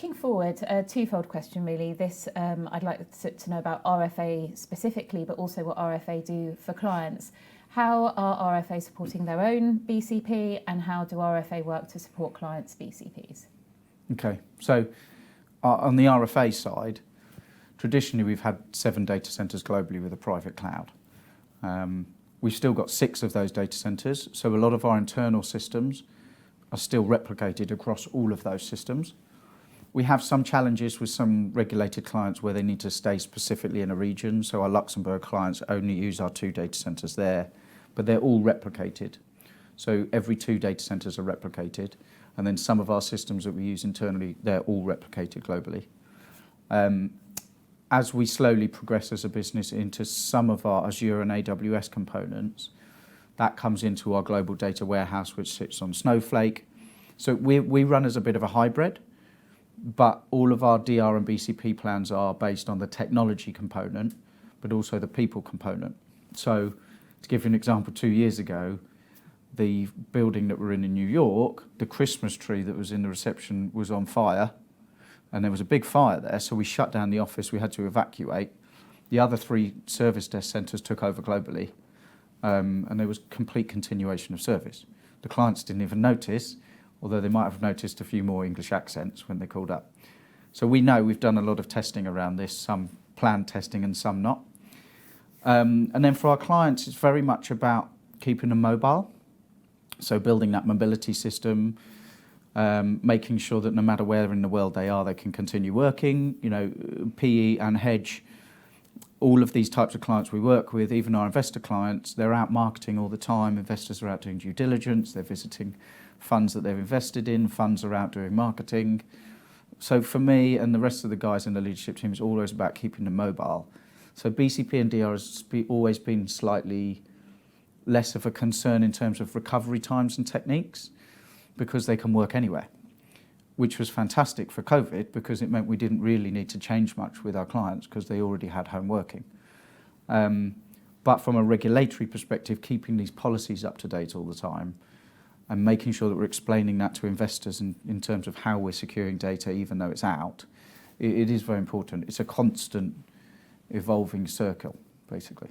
looking forward, a twofold question really. This, I'd like to know about RFA specifically, but also what RFA do for clients. How are RFA supporting their own BCP, and how do RFA work to support clients' BCPs? Okay, so on the RFA side, traditionally we've had 7 data centres globally with a private cloud. We've still got 6 of those data centres, so a lot of our internal systems are still replicated across all of those systems. We have some challenges with some regulated clients where they need to stay specifically in a region, so our Luxembourg clients only use our 2 data centres there, but they're all replicated. So every 2 data centres are replicated, and then some of our systems that we use internally, they're all replicated globally. As we slowly progress as a business into some of our Azure and AWS components, that comes into our global data warehouse, which sits on Snowflake. So we run as a bit of a hybrid, but all of our DR and BCP plans are based on the technology component, but also the people component. So to give you an example, 2 years ago, the building that we're in New York, the Christmas tree that was in the reception was on fire, and there was a big fire there, so we shut down the office, we had to evacuate. The other 3 service desk centres took over globally, and there was complete continuation of service. The clients didn't even notice, although they might have noticed a few more English accents when they called up. So we know we've done a lot of testing around this, some planned testing and some not. And then for our clients, it's very much about keeping them mobile, so building that mobility system, making sure that no matter where in the world they are, they can continue working. You know, PE and hedge, all of these types of clients we work with, even our investor clients, they're out marketing all the time. Investors are out doing due diligence, they're visiting funds that they've invested in, funds are out doing marketing. So for me and the rest of the guys in the leadership team, it's always about keeping them mobile. So BCP and DR has always been slightly less of a concern in terms of recovery times and techniques, because they can work anywhere, which was fantastic for COVID because it meant we didn't really need to change much with our clients because they already had home working. But from a regulatory perspective, keeping these policies up to date all the time and making sure that we're explaining that to investors in terms of how we're securing data even though it's out, it is very important. It's a constant evolving circle, basically.